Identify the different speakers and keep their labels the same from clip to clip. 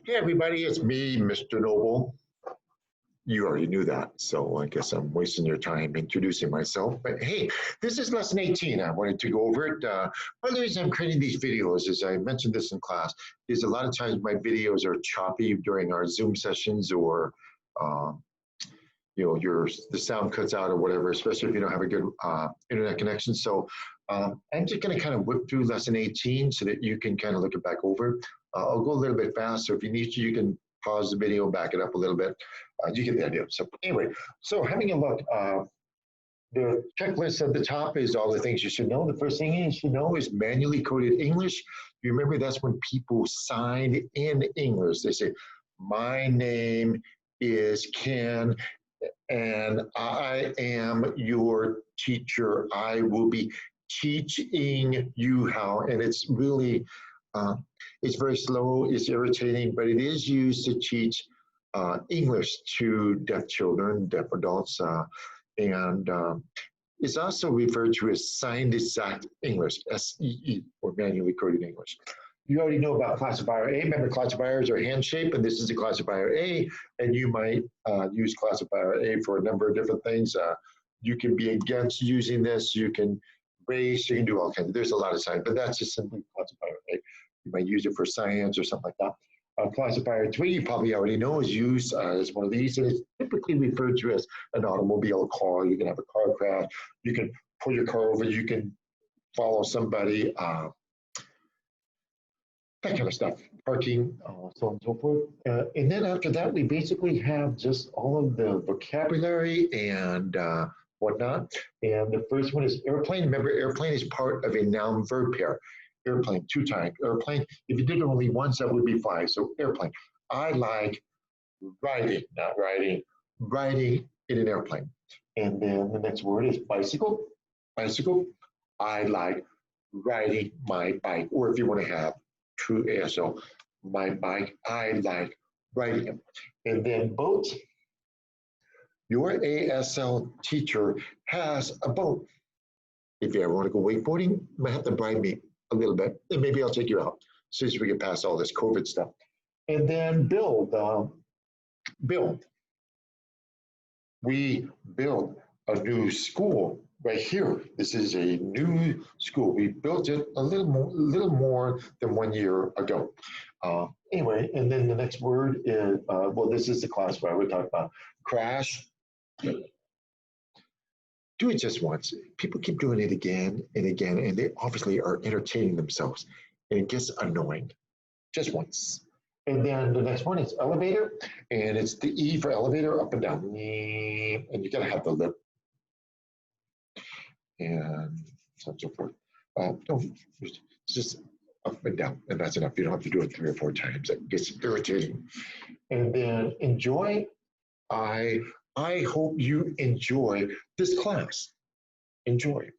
Speaker 1: Hey everybody, it's me, Mr. Noble. You already knew that, so I guess I'm wasting your time introducing myself. But hey, this is lesson 18. I wanted to go over it. One of the reasons I'm creating these videos, as I mentioned this in class, is a lot of times my videos are choppy during our Zoom sessions, or um, the sound cuts out or whatever, especially if you don't have a good internet connection. So I'm just going to kind of whip through lesson 18 so that you can kind of look it back over. I'll go a little bit fast, so if you need to, you can pause the video, back it up a little bit. You get the idea. So anyway, so having a look, the checklist at the top is all the things you should know. The first thing you should know is manually coded English. You remember that's when people signed in English. They say, my name is Ken, and I am your teacher. I will be teaching you how, and it's really, it's very slow, it's irritating, but it is used to teach English to deaf children, deaf adults, and it's also referred to as signed exact English, SEE, or manually coded English. You already know about classifier A. Remember, classifiers are hand shaped, and this is the classifier A, and you might use classifier A for a number of different things. You can be against using this, you can race, you can do all kinds. There's a lot of signs, but that's just simply classifier A. You might use it for science or something like that. Classifier 3, you probably already know, is used as one of these, and it's typically referred to as an automobile, a car. You can have a car crash, you can pull your car over, you can follow somebody, that kind of stuff, parking, so on and so forth. And then after that, we basically have just all of the vocabulary and whatnot. And the first one is airplane. Remember, airplane is part of a noun verb pair. Airplane, 2 times. Airplane, if you did it only once, that would be 5. So airplane. I like riding, not riding, riding in an airplane. And then the next word is bicycle. Bicycle. I like riding my bike. Or if you want to have true ASL, my bike, I like riding it. And then boat. Your ASL teacher has a boat. If you ever want to go wakeboarding, you might have to bribe me a little bit, and maybe I'll take you out since we get past all this COVID stuff. And then build. Build. We build a new school right here. This is a new school. We built it a little more than 1 year ago. Anyway, and then the next word is, well, this is the classifier we're talking about. Crash. Do it just once. People keep doing it again and again, and they obviously are entertaining themselves, and it gets annoying. Just once. And then the next one is elevator, and it's the E for elevator, up and down. And you gotta have the lip. And so on and so forth. No, it's just up and down, and that's enough. You don't have to do it 3 or 4 times. It gets irritating. And then enjoy. I hope you enjoy this class. Enjoy.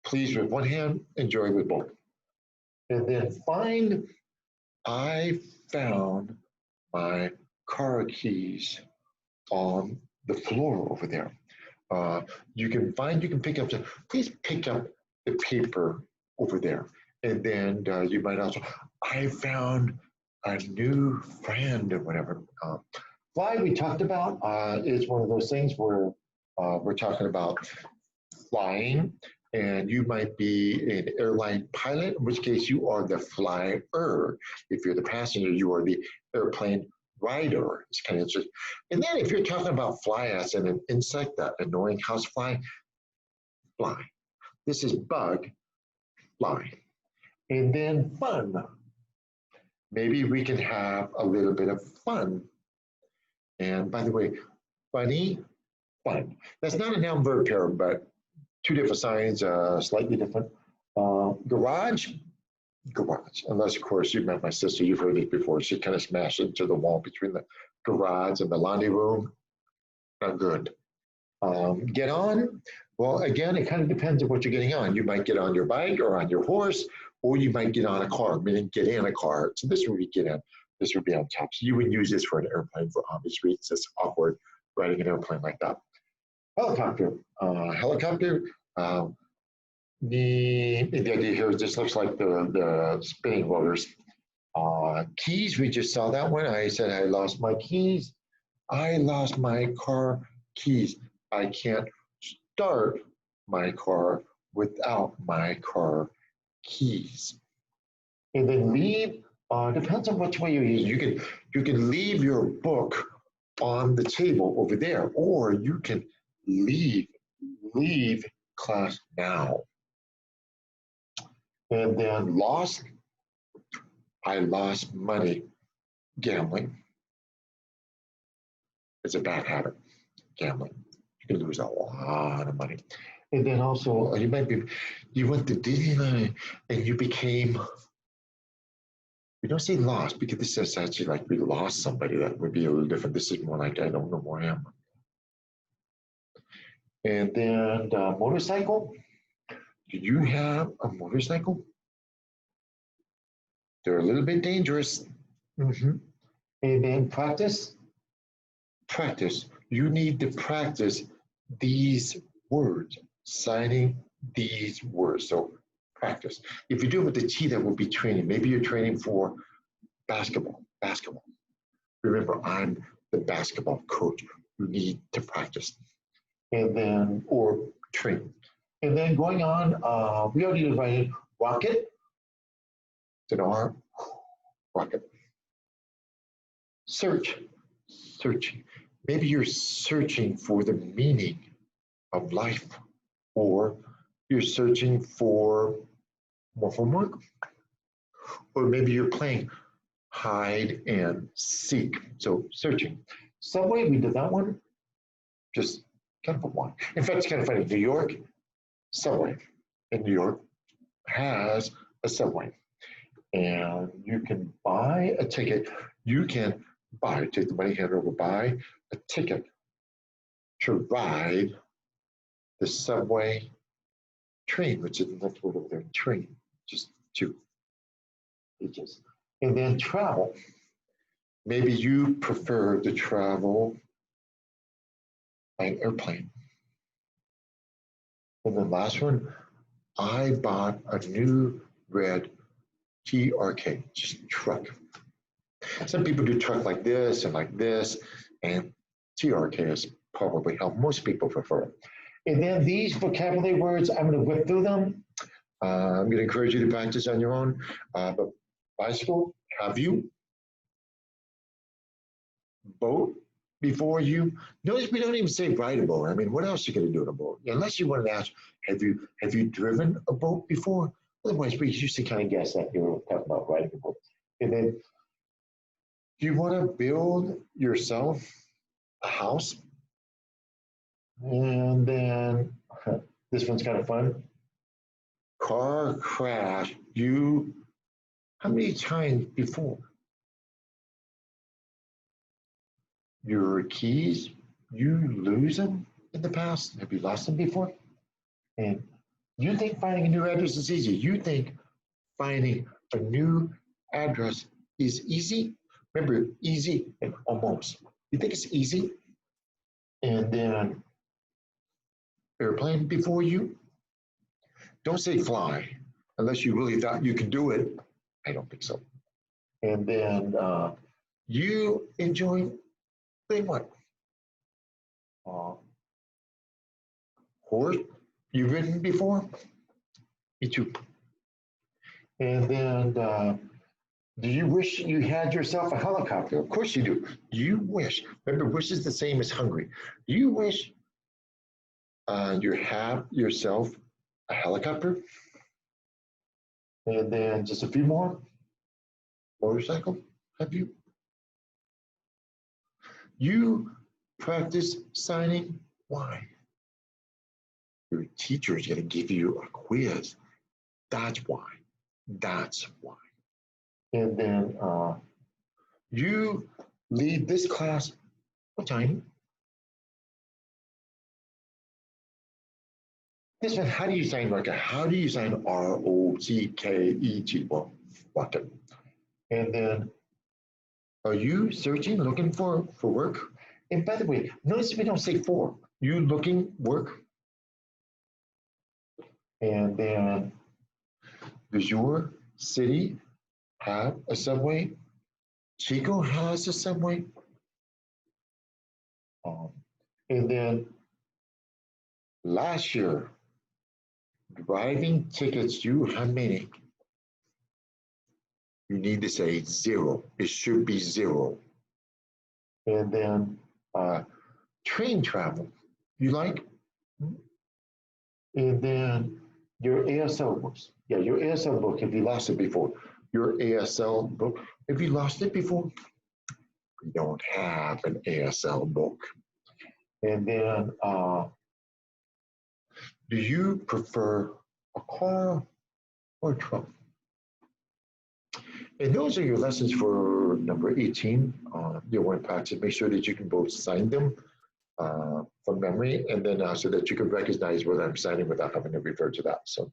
Speaker 1: Please with one hand, enjoy with both. And then find. I found my car keys on the floor over there. You can pick up, please pick up the paper over there. And then you might also, I found a new friend or whatever. Fly we talked about is one of those things where we're talking about flying, and you might be an airline pilot, in which case you are the flyer. If you're the passenger, you are the airplane rider. It's kind of interesting. And then if you're talking about fly as in an insect, that annoying housefly, fly. This is bug, fly. And then fun. Maybe we can have a little bit of fun. And by the way, funny, fun. That's not a noun verb pair, but 2 different signs, slightly different. Garage, garage. Unless, of course, you met my sister, you've heard it before. She kind of smashed into the wall between the garage and the laundry room. Not good. Get on. Well, again, it kind of depends on what you're getting on. You might get on your bike or on your horse, or you might get on a car, meaning get in a car. So this would be get in. This would be on top. So you would use this for an airplane for obvious reasons. It's awkward riding an airplane like that. Helicopter. Helicopter. The idea here is this looks like the spinning rotors. Keys, we just saw that one. I said I lost my keys. I lost my car keys. I can't start my car without my car keys. And then leave, depends on which way you use. You can leave your book on the table over there, or you can leave leave class now. And then lost, I lost money gambling. It's a bad habit, gambling. You can lose a lot of money. And then also, you went to Disneyland and you became, we don't say lost because this is actually like we lost somebody. That would be a little different. This is more like I don't know where I am. And then motorcycle. Do you have a motorcycle? They're a little bit dangerous. Mm-hmm. And then practice. Practice. You need to practice these words, signing these words. So practice. If you do it with the T, that will be training. Maybe you're training for basketball. Basketball. Remember, I'm the basketball coach. You need to practice. And then, or train. And then going on, we already divided rocket. It's an R, rocket. Search, searching. Maybe you're searching for the meaning of life, or you're searching for more homework, or maybe you're playing hide and seek. So searching. Subway, we did that one. Just kind of a one. In fact, it's kind of funny. New York, subway in New York has a subway. And you can buy a ticket. You can take the money, hand over, buy a ticket to ride the subway train, which is the next word over there, train, just two pages. And then travel. Maybe you prefer to travel by an airplane. And then last one, I bought a new red TRK, just truck. Some people do truck like this, and TRK is probably how most people prefer it. And then these vocabulary words, I'm going to whip through them. I'm going to encourage you to practice on your own. But bicycle, have you? Boat, before you. Notice we don't even say ride a boat. I mean, what else are you going to do in a boat? Unless you want to ask, have you driven a boat before? Otherwise, we usually kind of guess that you're talking about riding a boat. And then, do you want to build yourself a house? And then, this one's kind of fun. Car crash. How many times before? Your keys, you lose them in the past? Have you lost them before? And you think finding a new address is easy. You think finding a new address is easy? Remember, easy and almost. You think it's easy? And then airplane before you? Don't say fly, unless you really thought you could do it. I don't think so. And then you enjoy playing what? Horse, you've ridden before? Me too. And then, do you wish you had yourself a helicopter? Of course you do. You wish. Remember, wish is the same as hungry. You wish you have yourself a helicopter. And then just a few more. Motorcycle, have you? You practice signing. Why? Your teacher is going to give you a quiz. That's why. That's why. And then you lead this class. What time? This one, how do you sign rocket? How do you sign ROCKET? Well, rocket. And then, are you searching, looking for work? And by the way, notice we don't say for. You looking work? And then, does your city have a subway. Chico has a subway. Um, and then last year, driving tickets, you how many? You need to say zero. It should be zero. And then train travel, you like? And then your ASL books. Yeah, your ASL book, if you lost it before. Your ASL book, if you lost it before, you don't have an ASL book. And then, do you prefer a car or a truck? And those are your lessons for number 18. Your one practice. Make sure that you can both sign them from memory, and then so that you can recognize what I'm signing without having to refer to that. So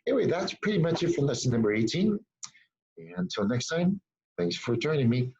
Speaker 1: anyway, that's pretty much it for lesson number 18. And until next time, thanks for joining me.